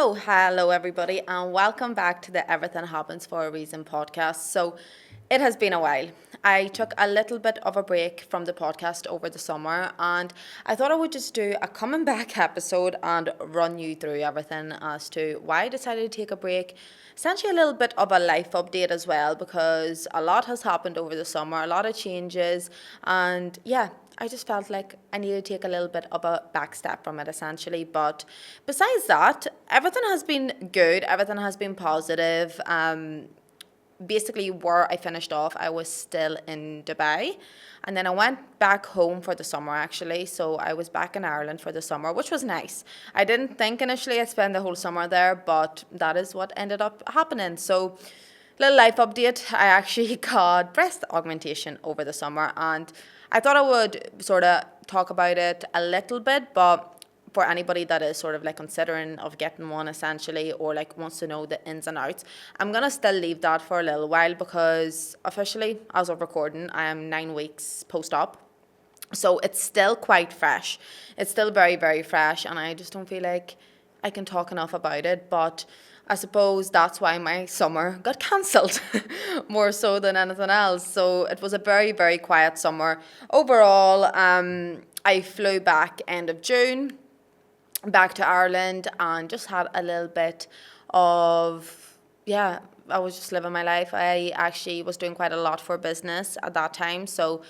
Hello, everybody, and welcome back to the Everything Happens for a Reason podcast. So, it has been a while. I took a little bit of a break from the podcast over the summer, and I thought I would just do a coming back episode and run you through everything as to why I decided to take a break. Essentially, a little bit of a life update as well, because a lot has happened over the summer, a lot of changes, and yeah, I just felt like I needed to take a little bit of a back step from it essentially. But besides that, everything has been good, everything has been positive. Basically, where I finished off, I was still in Dubai. And then I went back home for the summer actually. So I was back in Ireland for the summer, which was nice. I didn't think initially I'd spend the whole summer there, but that is what ended up happening. So, little life update, I actually got breast augmentation over the summer, and I thought I would sort of talk about it a little bit, but for anybody that is sort of like considering of getting one essentially, or like wants to know the ins and outs, I'm gonna still leave that for a little while, because officially, as of recording, I am 9 weeks post-op. So it's still quite fresh. It's still very, very fresh, and I just don't feel like I can talk enough about it. But I suppose that's why my summer got cancelled more so than anything else. So it was a very, very quiet summer. Overall, I flew back end of June back to Ireland and just had a little bit of, yeah, I was just living my life. I actually was doing quite a lot for business at that time. So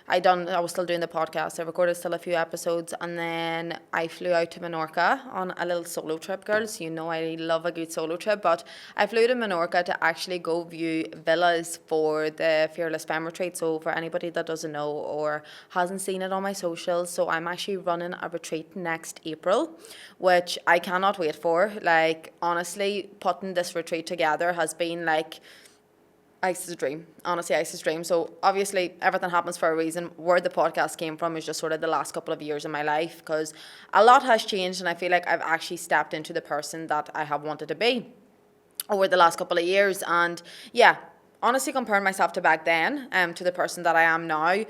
I was still doing the podcast. I recorded still a few episodes, and then I flew out to Menorca on a little solo trip, girls. You know I love a good solo trip, but I flew to Menorca to actually go view villas for the Fearless Femme Retreat. So for anybody that doesn't know or hasn't seen it on my socials, so I'm actually running a retreat next April, which I cannot wait for. Like, honestly, putting this retreat together has been like Aiste's dream. Honestly, Aiste's dream. So obviously everything happens for a reason. Where the podcast came from is just sort of the last couple of years in my life, because a lot has changed, and I feel like I've actually stepped into the person that I have wanted to be over the last couple of years. And yeah, honestly, comparing myself to back then, to the person that I am now,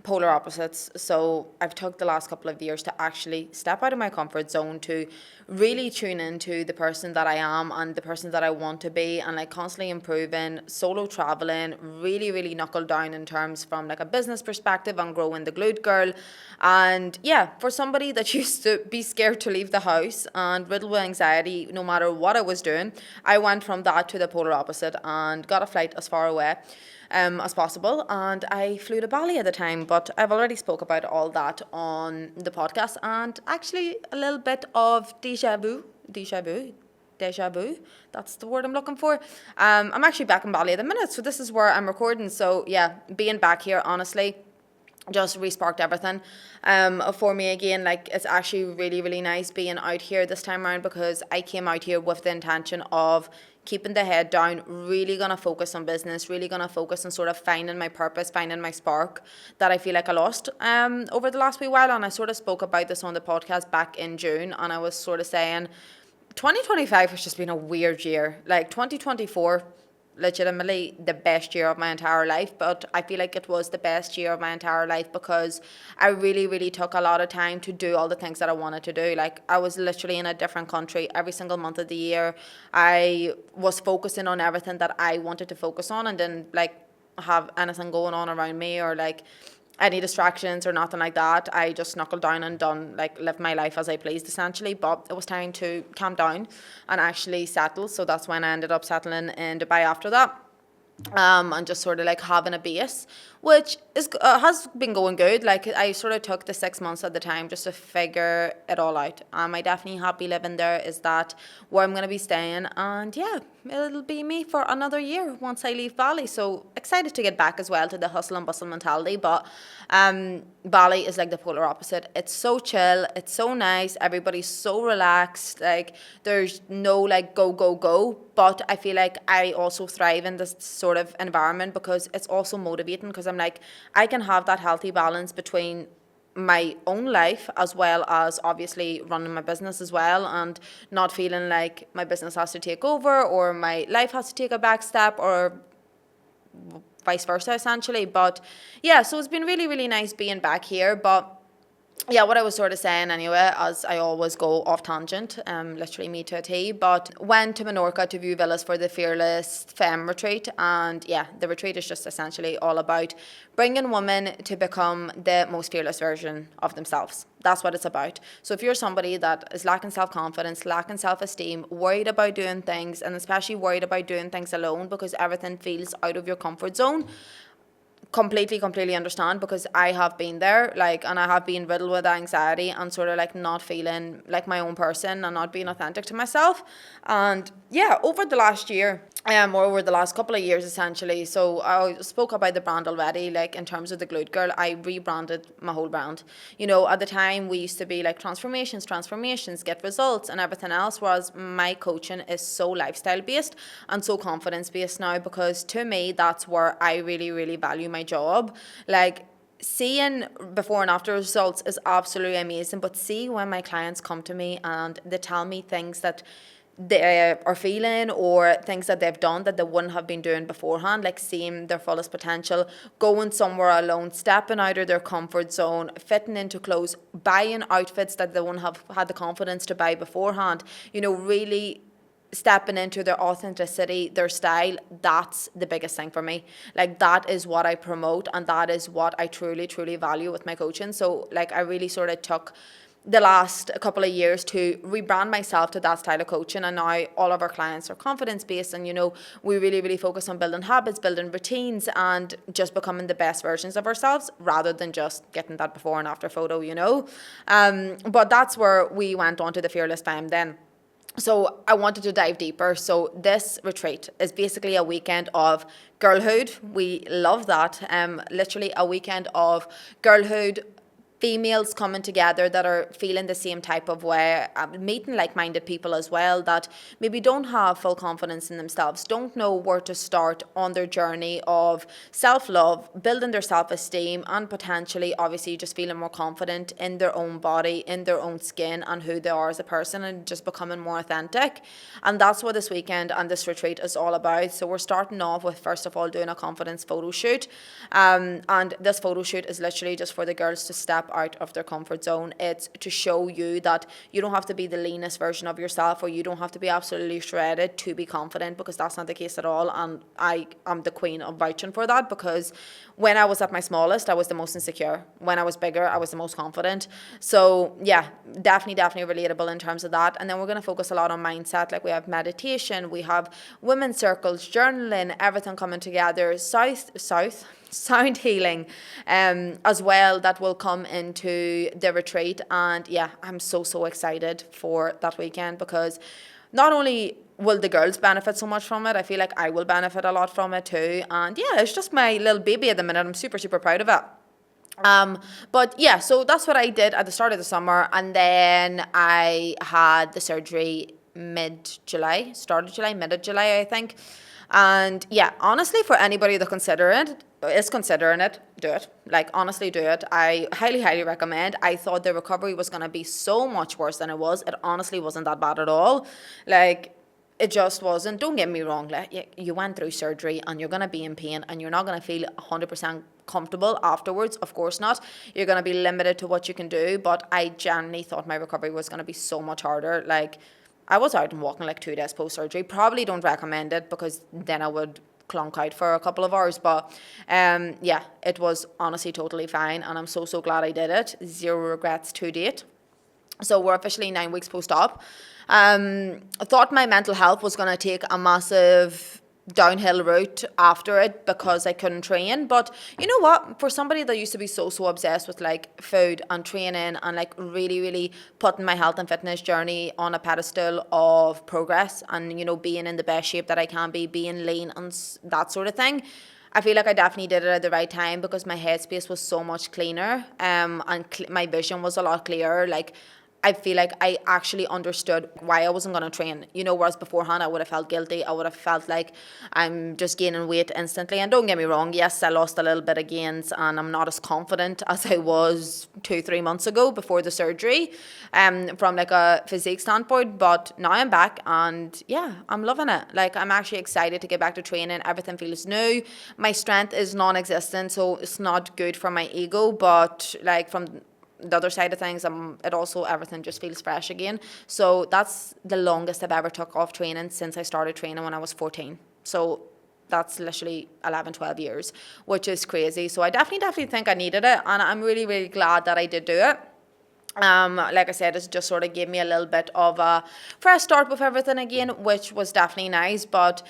polar opposites. So I've took the last couple of years to actually step out of my comfort zone, to really tune into the person that I am and the person that I want to be, and like constantly improving, solo traveling, really, really knuckle down in terms from like a business perspective and growing the glute girl. And yeah, for somebody that used to be scared to leave the house and riddled with anxiety no matter what I was doing, I went from that to the polar opposite and got a flight as far away as possible, and I flew to Bali at the time. But I've already spoke about all that on the podcast, and actually a little bit of deja vu. That's the word I'm looking for. I'm actually back in Bali at the minute, so this is where I'm recording. So yeah, being back here, honestly, just re-sparked everything for me again. Like, it's actually really, really nice being out here this time around, because I came out here with the intention of keeping the head down, really gonna focus on business, really gonna focus on sort of finding my purpose, finding my spark that I feel like I lost over the last wee while. And I sort of spoke about this on the podcast back in June, and I was sort of saying 2025 has just been a weird year. Like, 2024, legitimately the best year of my entire life, but I feel like it was the best year of my entire life because I really, really took a lot of time to do all the things that I wanted to do. Like, I was literally in a different country every single month of the year. I was focusing on everything that I wanted to focus on, and didn't like have anything going on around me, or like any distractions or nothing like that. I just knuckled down and done, like, lived my life as I pleased essentially. But it was time to calm down and actually settle. So that's when I ended up settling in Dubai after that. And just sort of like having a base, which is has been going good. Like, I sort of took the 6 months at the time just to figure it all out. I definitely happy living there. Is that where I'm going to be staying? And yeah, it'll be me for another year once I leave Bali. So excited to get back as well to the hustle and bustle mentality. But Bali is like the polar opposite. It's so chill. It's so nice. Everybody's so relaxed. Like, there's no like go, go, go. But I feel like I also thrive in this sort of environment because it's also motivating, because I'm like, I can have that healthy balance between my own life as well as obviously running my business as well, and not feeling like my business has to take over or my life has to take a back step, or vice versa essentially. But yeah, so it's been really, really nice being back here. But yeah, what I was sort of saying anyway, as I always go off tangent, literally me to a T, but went to Menorca to view villas for the Fearless Femme Retreat. And yeah, the retreat is just essentially all about bringing women to become the most fearless version of themselves. That's what it's about. So if you're somebody that is lacking self-confidence, lacking self-esteem, worried about doing things, and especially worried about doing things alone because everything feels out of your comfort zone, completely understand, because I have been there, like, and I have been riddled with anxiety and sort of like not feeling like my own person and not being authentic to myself. And yeah, over the last year, or over the last couple of years essentially, so I spoke about the brand already, like in terms of the Glute Girl, I rebranded my whole brand. You know, at the time we used to be like transformations, get results and everything else, whereas my coaching is so lifestyle based and so confidence based now, because to me that's where I really value my job. Like, seeing before and after results is absolutely amazing, but see when my clients come to me and they tell me things that they are feeling or things that they've done that they wouldn't have been doing beforehand, like seeing their fullest potential, going somewhere alone, stepping out of their comfort zone, fitting into clothes, buying outfits that they wouldn't have had the confidence to buy beforehand, you know, really stepping into their authenticity, their style. That's the biggest thing for me. Like, that is what I promote, and that is what I truly value with my coaching. So like, I really sort of took the last couple of years to rebrand myself to that style of coaching, and now all of our clients are confidence based, and you know, we really focus on building habits, building routines, and just becoming the best versions of ourselves rather than just getting that before and after photo, you know. But that's where we went on to the Fearless Femme then. So I wanted to dive deeper. So this retreat is basically a weekend of girlhood. We love that. Literally a weekend of girlhood, females coming together that are feeling the same type of way, meeting like-minded people as well that maybe don't have full confidence in themselves, don't know where to start on their journey of self-love, building their self-esteem, and potentially obviously just feeling more confident in their own body, in their own skin, and who they are as a person, and just becoming more authentic. And that's what this weekend and this retreat is all about. So we're starting off with, first of all, doing a confidence photo shoot, and this photo shoot is literally just for the girls to step out of their comfort zone. It's to show you that you don't have to be the leanest version of yourself, or you don't have to be absolutely shredded to be confident, because that's not the case at all. And I am the queen of vouching for that, because when I was at my smallest, I was the most insecure. When I was bigger, I was the most confident. So yeah, definitely relatable in terms of that. And then we're going to focus a lot on mindset. Like, we have meditation, we have women's circles, journaling, everything coming together, sound healing as well, that will come into the retreat. And yeah, I'm so excited for that weekend, because not only will the girls benefit so much from it, I feel like I will benefit a lot from it too. And yeah, it's just my little baby at the minute. I'm super proud of it. But yeah, so that's what I did at the start of the summer, and then I had the surgery mid-July, mid of July, I think. And yeah, honestly, for anybody that is considering it, do it. Like, honestly, do it. I highly recommend. I thought the recovery was going to be so much worse than it was. It honestly wasn't that bad at all. Like, it just wasn't. Don't get me wrong. Like, you went through surgery and you're going to be in pain and you're not going to feel 100% comfortable afterwards. Of course not. You're going to be limited to what you can do. But I genuinely thought my recovery was going to be so much harder. Like, I was out and walking like 2 days post-surgery. Probably don't recommend it, because then I would clunk out for a couple of hours. But yeah, it was honestly totally fine. And I'm so glad I did it. Zero regrets to date. So we're officially 9 weeks post-op. I thought my mental health was going to take a massive downhill route after it, because I couldn't train. But you know what? For somebody that used to be so obsessed with like food and training and like really putting my health and fitness journey on a pedestal of progress, and you know, being in the best shape that I can be, being lean and that sort of thing, I feel like I definitely did it at the right time, because my headspace was so much cleaner, and my vision was a lot clearer. Like, I feel like I actually understood why I wasn't going to train, you know, whereas beforehand I would have felt guilty. I would have felt like I'm just gaining weight instantly. And don't get me wrong, yes, I lost a little bit of gains and I'm not as confident as I was 2-3 months ago before the surgery, from like a physique standpoint. But now I'm back and yeah, I'm loving it. Like, I'm actually excited to get back to training. Everything feels new. My strength is non-existent, so it's not good for my ego, but like from the other side of things, it also, everything just feels fresh again. So that's the longest I've ever took off training since I started training when I was 14. So that's literally 11, 12 years, which is crazy. So I definitely think I needed it, and I'm really, really glad that I did do it. Like I said, it just sort of gave me a little bit of a fresh start with everything again, which was definitely nice. But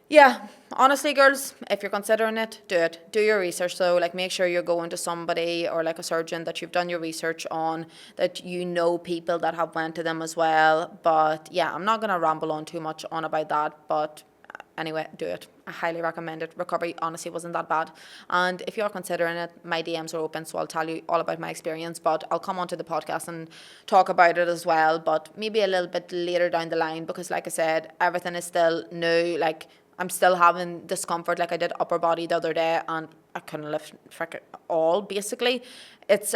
yeah, honestly, girls, if you're considering it, do it. Do your research though. Like, make sure you're going to somebody or like a surgeon that you've done your research on, that you know people that have went to them as well. But yeah, I'm not gonna ramble on too much on about that. But anyway, do it. I highly recommend it. Recovery honestly wasn't that bad. And if you're considering it, my DMs are open, so I'll tell you all about my experience. But I'll come onto the podcast and talk about it as well. But maybe a little bit later down the line, because like I said, everything is still new. Like, I'm still having discomfort. Like, I did upper body the other day and I couldn't lift frick all, basically.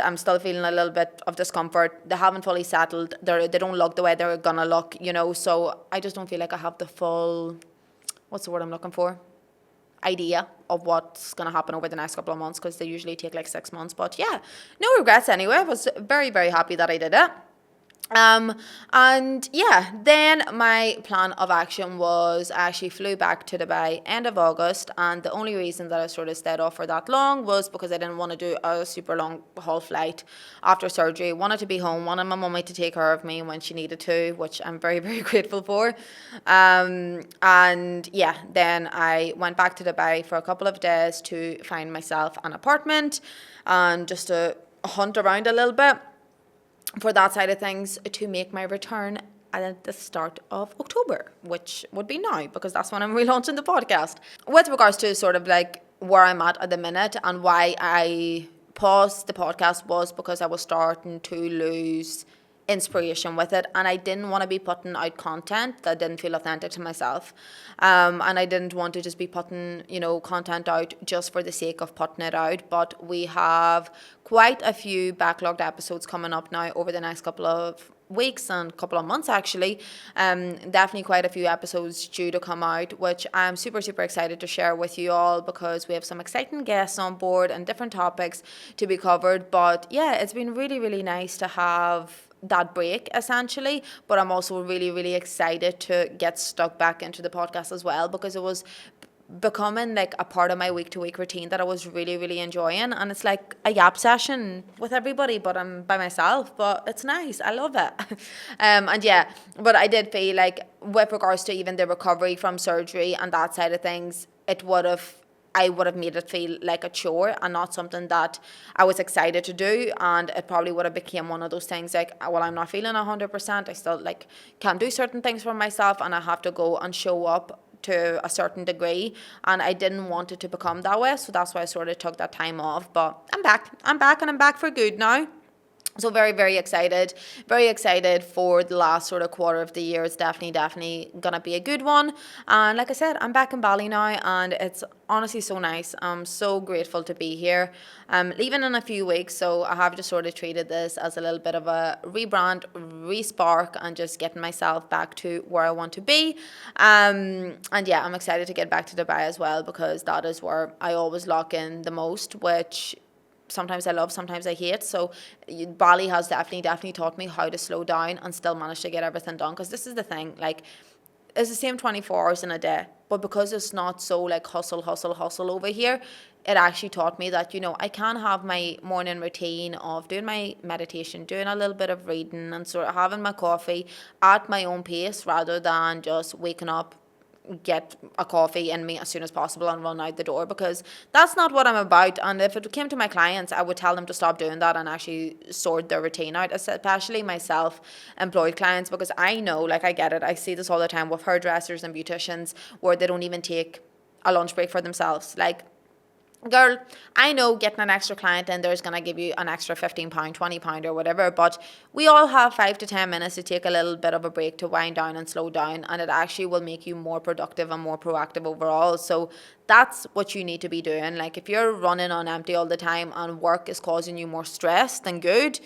I'm still feeling a little bit of discomfort. They haven't fully settled. They don't look the way they're gonna look, you know. So I just don't feel like I have the full, what's the word I'm looking for, idea of what's going to happen over the next couple of months, because they usually take like 6 months. But yeah, no regrets anyway. I was very, very happy that I did it. And yeah, then my plan of action was I actually flew back to Dubai end of August, and the only reason that I sort of stayed off for that long was because I didn't want to do a super long haul flight after surgery. Wanted to be home, wanted my mummy to take care of me when she needed to, which I'm very, very grateful for. And yeah, then I went back to Dubai for a couple of days to find myself an apartment and just to hunt around a little bit for that side of things, to make my return at the start of October, which would be now, because that's when I'm relaunching the podcast. With regards to sort of like where I'm at the minute and why I paused the podcast, was because I was starting to lose inspiration with it, and I didn't want to be putting out content that didn't feel authentic to myself, and I didn't want to just be putting, you know, content out just for the sake of putting it out. But we have quite a few backlogged episodes coming up now over the next couple of weeks and couple of months, actually. Definitely quite a few episodes due to come out, which I'm super, super excited to share with you all, because we have some exciting guests on board and different topics to be covered. But yeah, it's been really, really nice to have that break, essentially. But I'm also really, really excited to get stuck back into the podcast as well, because it was becoming like a part of my week-to-week routine that I was really, really enjoying. And it's like a yap session with everybody, but I'm by myself. But it's nice. I love it. And yeah, but I did feel like with regards to even the recovery from surgery and that side of things, I would have made it feel like a chore and not something that I was excited to do. And it probably would have become one of those things like, well, I'm not feeling 100%. I still like can't do certain things for myself, and I have to go and show up to a certain degree, and I didn't want it to become that way. So that's why I sort of took that time off. But I'm back, and I'm back for good now. So very, very excited for the last sort of quarter of the year. It's definitely gonna be a good one. And like I said, I'm back in Bali now, and it's honestly so nice. I'm so grateful to be here. I'm leaving in a few weeks, so I have just sort of treated this as a little bit of a rebrand, respark, and just getting myself back to where I want to be. And yeah, I'm excited to get back to Dubai as well, because that is where I always lock in the most, which sometimes I love, sometimes I hate. So Bali has definitely taught me how to slow down and still manage to get everything done. Because this is the thing, like, it's the same 24 hours in a day, but because it's not so like hustle over here, it actually taught me that, you know, I can have my morning routine of doing my meditation, doing a little bit of reading, and sort of having my coffee at my own pace, rather than just waking up, get a coffee in me as soon as possible and run out the door, because that's not what I'm about. And if it came to my clients, I would tell them to stop doing that and actually sort their routine out, especially my self-employed clients, because I know, like, I get it. I see this all the time with hairdressers and beauticians where they don't even take a lunch break for themselves. Like, girl, I know getting an extra client in there is going to give you an extra £15, £20 or whatever, but we all have 5 to 10 minutes to take a little bit of a break, to wind down and slow down, and it actually will make you more productive and more proactive overall. So that's what you need to be doing. Like, if you're running on empty all the time and work is causing you more stress than good,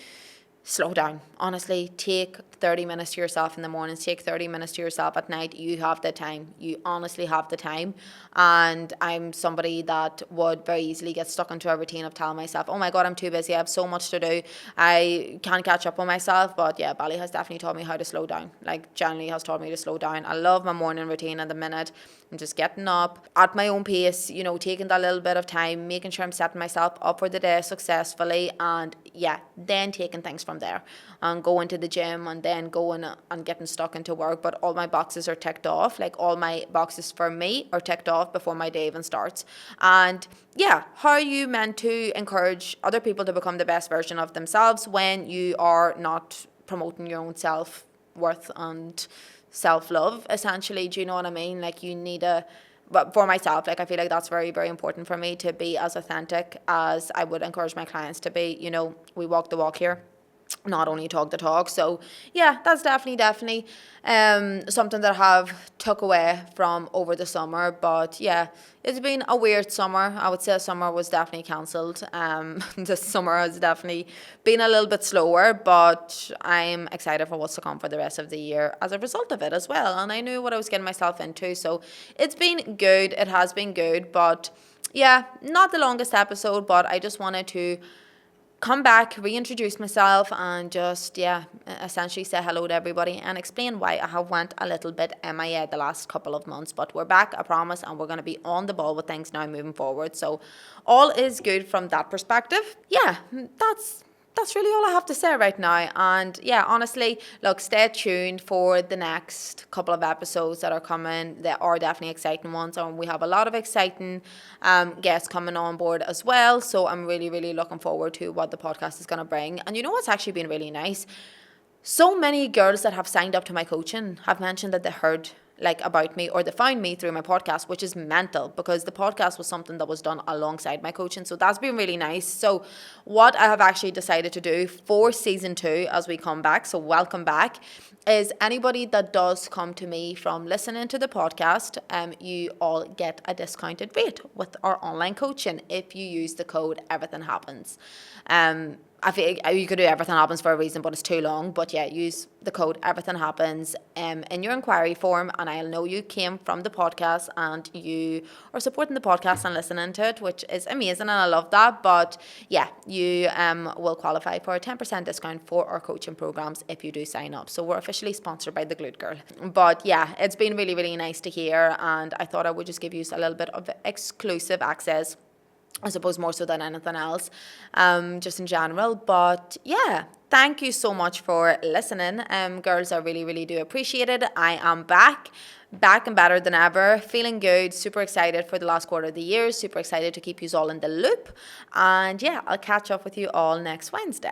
slow down. Honestly, take 30 minutes to yourself in the mornings, take 30 minutes to yourself at night. You have the time. You honestly have the time. And I'm somebody that would very easily get stuck into a routine of telling myself, oh my God, I'm too busy. I have so much to do. I can't catch up on myself. But yeah, Bali has definitely taught me how to slow down. Like, generally has taught me to slow down. I love my morning routine at the minute. I'm just getting up at my own pace, you know, taking that little bit of time, making sure I'm setting myself up for the day successfully, and yeah, then taking things from there and going to the gym and then going and getting stuck into work. But all my boxes are ticked off. Like, all my boxes for me are ticked off before my day even starts. And yeah, how are you meant to encourage other people to become the best version of themselves when you are not promoting your own self-worth and self-love, essentially? Do you know what I mean? Like, you need a, but for myself, like, I feel like that's very, very important for me to be as authentic as I would encourage my clients to be. You know, we walk the walk here, not only talk the talk. So yeah, that's definitely something that I have took away from over the summer. But yeah, it's been a weird summer. I would say summer was definitely cancelled. This summer has definitely been a little bit slower, but I'm excited for what's to come for the rest of the year as a result of it as well. And I knew what I was getting myself into, so it's been good. It has been good. But yeah, not the longest episode, but I just wanted to come back, reintroduce myself, and just, yeah, essentially say hello to everybody and explain why I have went a little bit MIA the last couple of months. But we're back, I promise, and we're going to be on the ball with things now moving forward. So all is good from that perspective. Yeah, that's really all I have to say right now. And yeah, honestly, look, stay tuned for the next couple of episodes that are coming. They are definitely exciting ones, and we have a lot of exciting guests coming on board as well. So I'm really, really looking forward to what the podcast is going to bring. And you know what's actually been really nice? So many girls that have signed up to my coaching have mentioned that they heard like about me, or they found me through my podcast, which is mental, because the podcast was something that was done alongside my coaching. So that's been really nice. So what I have actually decided to do for season 2 as we come back, so welcome back, is anybody that does come to me from listening to the podcast, you all get a discounted rate with our online coaching if you use the code Everything Happens. I feel you could do Everything Happens for a reason, but it's too long. But yeah, use the code Everything Happens in your inquiry form, and I'll know you came from the podcast and you are supporting the podcast and listening to it, which is amazing, and I love that. But yeah, you will qualify for a 10% discount for our coaching programs if you do sign up. So we're officially sponsored by the Glute Girl. But yeah, it's been really, really nice to hear, and I thought I would just give you a little bit of exclusive access, I suppose, more so than anything else, just in general. But yeah, thank you so much for listening. Girls, I really, really do appreciate it. I am back and better than ever, feeling good, super excited for the last quarter of the year, super excited to keep you all in the loop. And yeah, I'll catch up with you all next Wednesday.